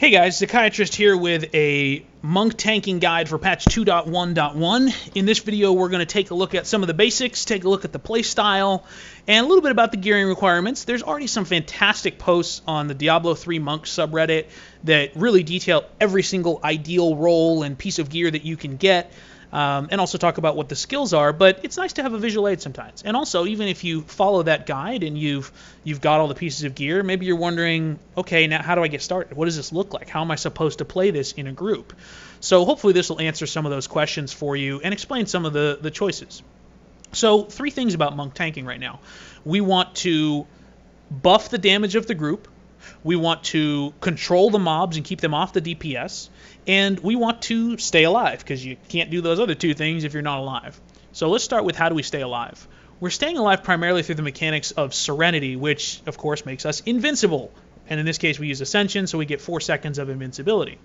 Hey guys, Psychiatrist here with a monk tanking guide for patch 2.1.1. In this video, we're going to take a look at some of the basics, take a look at the playstyle, and a little bit about the gearing requirements. There's already some fantastic posts on the Diablo 3 monk subreddit that really detail every single ideal role and piece of gear that you can get. And also talk about what the skills are, but it's nice to have a visual aid sometimes. And also, even if you follow that guide and you've got all the pieces of gear, maybe you're wondering, okay, now how do I get started? What does this look like? How am I supposed to play this in a group? So hopefully this will answer some of those questions for you and explain some of the choices. So 3 things about monk tanking right now. We want to buff the damage of the group. We want to control the mobs and keep them off the DPS. And we want to stay alive, because you can't do those other 2 things if you're not alive. So let's start with how do we stay alive. We're staying alive primarily through the mechanics of Serenity, which of course makes us invincible. And in this case we use Ascension, so we get 4 seconds of invincibility.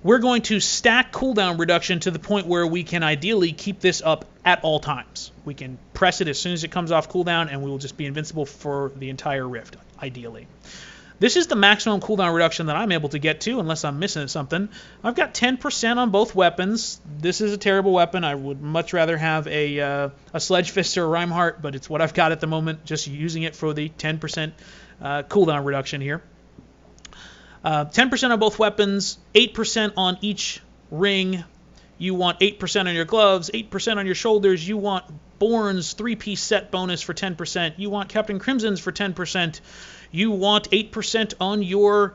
We're going to stack cooldown reduction to the point where we can ideally keep this up at all times. We can press it as soon as it comes off cooldown, and we will just be invincible for the entire rift, ideally. This is the maximum cooldown reduction that I'm able to get to, unless I'm missing something. I've got 10% on both weapons. This is a terrible weapon. I would much rather have a Sledge Fist or a Reinhardt, but it's what I've got at the moment, just using it for the 10% cooldown reduction here. 10% on both weapons, 8% on each ring. You want 8% on your gloves, 8% on your shoulders. You want Born's 3-piece set bonus for 10%. You want Captain Crimson's for 10%. You want 8% on your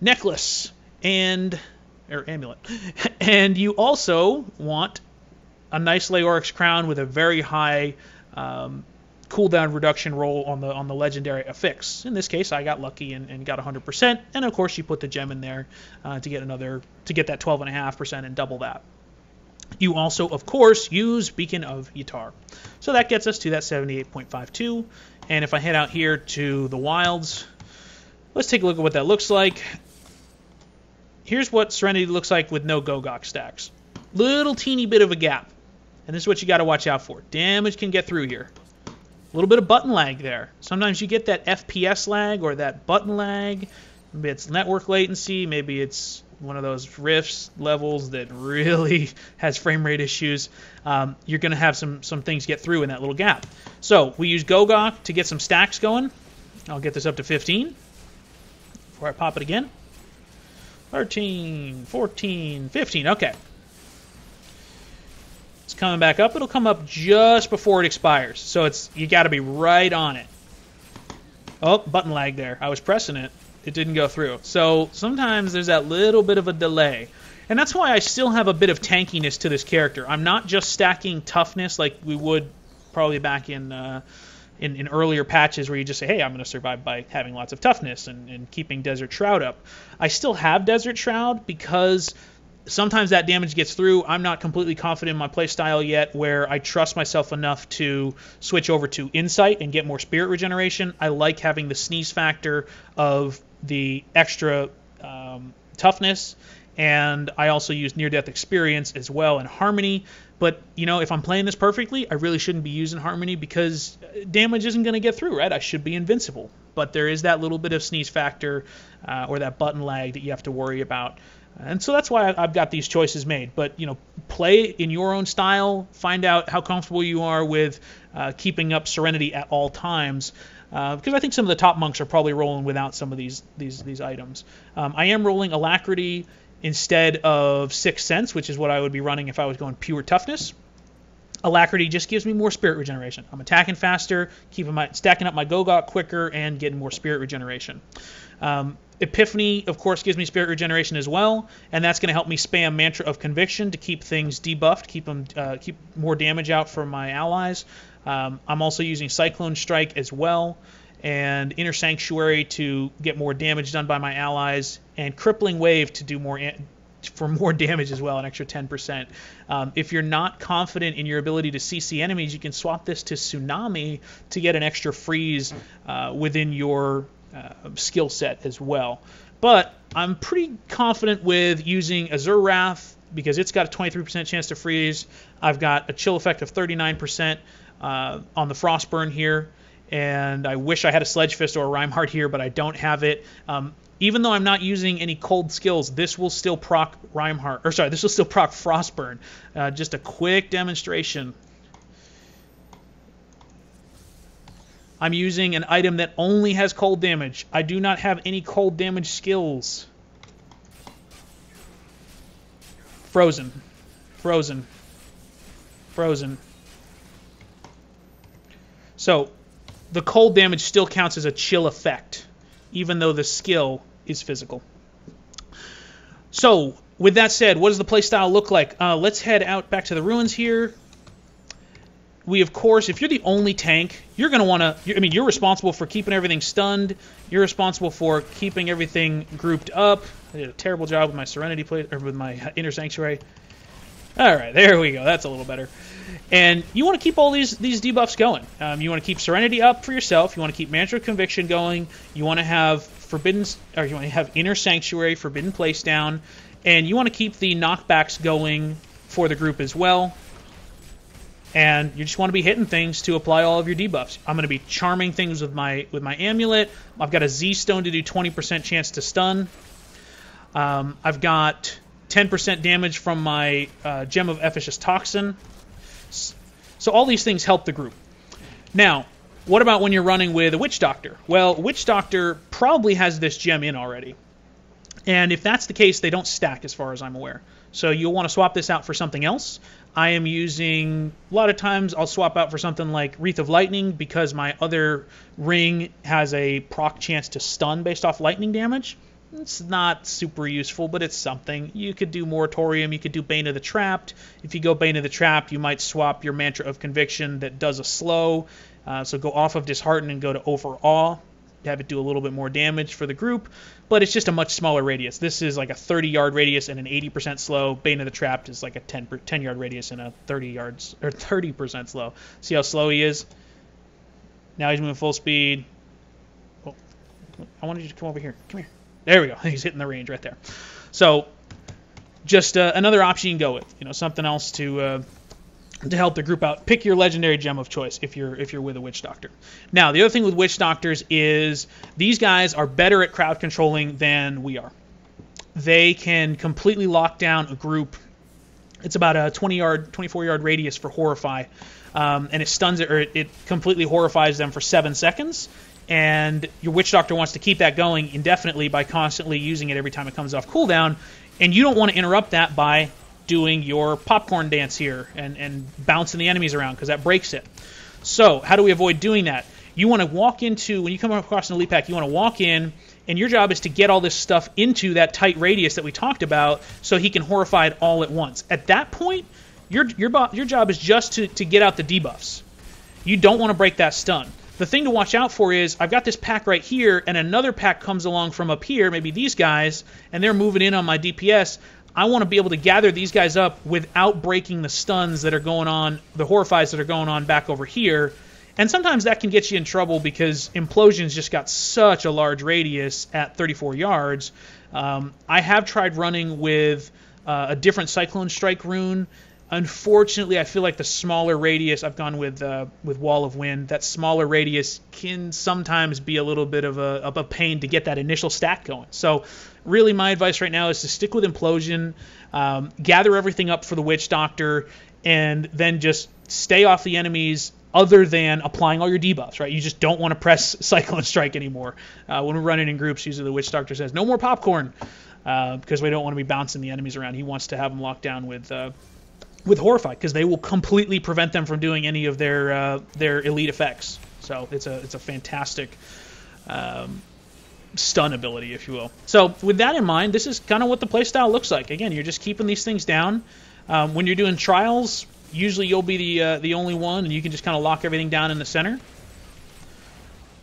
necklace or amulet. And you also want a nice Leoric's crown with a very high cooldown reduction roll on the legendary affix. In this case, I got lucky and got 100%. And of course, you put the gem in there to get that 12.5% and double that. You also, of course, use Beacon of Yatar. So that gets us to that 78.52. And if I head out here to the Wilds, let's take a look at what that looks like. Here's what Serenity looks like with no Gogok stacks. Little teeny bit of a gap. And this is what you got to watch out for. Damage can get through here. A little bit of button lag there. Sometimes you get that FPS lag or that button lag. Maybe it's network latency. Maybe it's one of those rifts levels that really has frame rate issues. You're going to have some things get through in that little gap. So we use Gogok to get some stacks going. I'll get this up to 15 before I pop it again. 13, 14, 15. Okay. It's coming back up. It'll come up just before it expires. So you got to be right on it. Oh, button lag there. I was pressing it. It didn't go through. So sometimes there's that little bit of a delay. And that's why I still have a bit of tankiness to this character. I'm not just stacking toughness like we would probably back in earlier patches where you just say, hey, I'm going to survive by having lots of toughness and keeping Desert Shroud up. I still have Desert Shroud because sometimes that damage gets through. I'm not completely confident in my playstyle yet where I trust myself enough to switch over to Insight and get more spirit regeneration. I like having the sneeze factor of the extra toughness, and I also use near-death experience as well and Harmony. But, if I'm playing this perfectly, I really shouldn't be using Harmony because damage isn't going to get through, right? I should be invincible. But there is that little bit of sneeze factor or that button lag that you have to worry about. And so that's why I've got these choices made. But, play in your own style. Find out how comfortable you are with keeping up Serenity at all times. Because I think some of the top monks are probably rolling without some of these items. I am rolling Alacrity instead of Sixth Sense, which is what I would be running if I was going pure toughness. Alacrity just gives me more spirit regeneration. I'm attacking faster, stacking up my Gogok quicker, and getting more spirit regeneration. Epiphany, of course, gives me spirit regeneration as well, and that's going to help me spam Mantra of Conviction to keep things debuffed, keep more damage out for my allies. I'm also using Cyclone Strike as well, and Inner Sanctuary to get more damage done by my allies, and Crippling Wave to do for more damage as well, an extra 10%. If you're not confident in your ability to CC enemies, you can swap this to Tsunami to get an extra freeze within your skill set as well. But I'm pretty confident with using Azure Wrath because it's got a 23% chance to freeze. I've got a chill effect of 39% on the Frostburn here, And I wish I had a Sledge Fist or a Reinhardt here, but I don't have it. Even though I'm not using any cold skills, this will still proc Reinhardt, or sorry, this will still proc Frostburn. Just a quick demonstration. I'm using an item that only has cold damage. I do not have any cold damage skills. Frozen. Frozen. Frozen. So, the cold damage still counts as a chill effect, even though the skill is physical. So, with that said, what does the playstyle look like? Let's head out back to the ruins here. We, of course, if you're the only tank, you're going to want to... I mean, you're responsible for keeping everything stunned. You're responsible for keeping everything grouped up. I did a terrible job with my Serenity plate, or with my Inner Sanctuary. All right, there we go. That's a little better. And you want to keep all these debuffs going. You want to keep Serenity up for yourself. You want to keep Mantra of Conviction going. You want to have you want to have Inner Sanctuary, Forbidden Place down, and you want to keep the knockbacks going for the group as well. And you just want to be hitting things to apply all of your debuffs. I'm going to be charming things with my amulet. I've got a Z stone to do 20% chance to stun. I've got 10% damage from my Gem of Efficacious Toxin. So all these things help the group. Now, what about when you're running with a Witch Doctor? Well, Witch Doctor probably has this gem in already. And if that's the case, they don't stack as far as I'm aware. So you'll want to swap this out for something else. I am using, a lot of times I'll swap out for something like Wreath of Lightning because my other ring has a proc chance to stun based off lightning damage. It's not super useful, but it's something. You could do Moratorium, you could do Bane of the Trapped. If you go Bane of the Trapped, you might swap your Mantra of Conviction that does a slow. So go off of Dishearten and go to Overawe. Have it do a little bit more damage for the group, but it's just a much smaller radius. This is like a 30-yard radius and an 80% slow. Bane of the Trapped is like a 10-yard radius and a 30% slow. See how slow he is? Now he's moving full speed. Oh, I wanted you to come over here. Come here. There we go. He's hitting the range right there. So just another option you can go with. Something else to help the group out. Pick your legendary gem of choice if you're with a Witch Doctor. Now, the other thing with Witch Doctors is these guys are better at crowd controlling than we are. They can completely lock down a group. It's about a 24-yard radius for Horrify, and it stuns it, or it completely horrifies them for 7 seconds. And your Witch Doctor wants to keep that going indefinitely by constantly using it every time it comes off cooldown, and you don't want to interrupt that by doing your popcorn dance here and bouncing the enemies around because that breaks it. So how do we avoid doing that? You want to walk into, when you come across an elite pack, you want to walk in, and your job is to get all this stuff into that tight radius that we talked about so he can horrify it all at once. At that point, your job is just to get out the debuffs. You don't want to break that stun. The thing to watch out for is I've got this pack right here, and another pack comes along from up here, maybe these guys, and they're moving in on my DPS. I want to be able to gather these guys up without breaking the stuns that are going on, the horrifies that are going on back over here. And sometimes that can get you in trouble because Implosion's just got such a large radius at 34 yards. I have tried running with a different Cyclone Strike rune. Unfortunately, I feel like the smaller radius, I've gone with Wall of Wind, that smaller radius can sometimes be a little bit of a pain to get that initial stack going. So really my advice right now is to stick with Implosion, gather everything up for the Witch Doctor, and then just stay off the enemies other than applying all your debuffs, right? You just don't want to press Cyclone Strike anymore. When we're running in groups, usually the Witch Doctor says, no more popcorn, because we don't want to be bouncing the enemies around. He wants to have them locked down with Horrify, because they will completely prevent them from doing any of their elite effects. So it's a fantastic stun ability, if you will. So with that in mind, this is kind of what the playstyle looks like. Again, you're just keeping these things down. When you're doing trials, usually you'll be the only one, and you can just kind of lock everything down in the center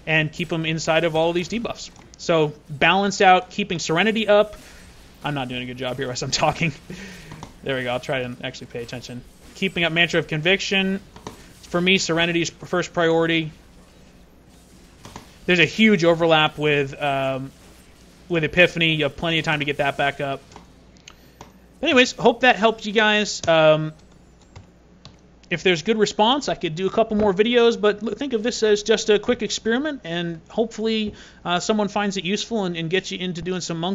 and keep them inside of all of these debuffs. So balance out, keeping Serenity up. I'm not doing a good job here as I'm talking. There we go. I'll try to actually pay attention. Keeping up Mantra of Conviction. For me, Serenity's first priority. There's a huge overlap with Epiphany. You have plenty of time to get that back up. Anyways, hope that helped you guys. If there's good response, I could do a couple more videos, but think of this as just a quick experiment, and hopefully someone finds it useful and gets you into doing some monk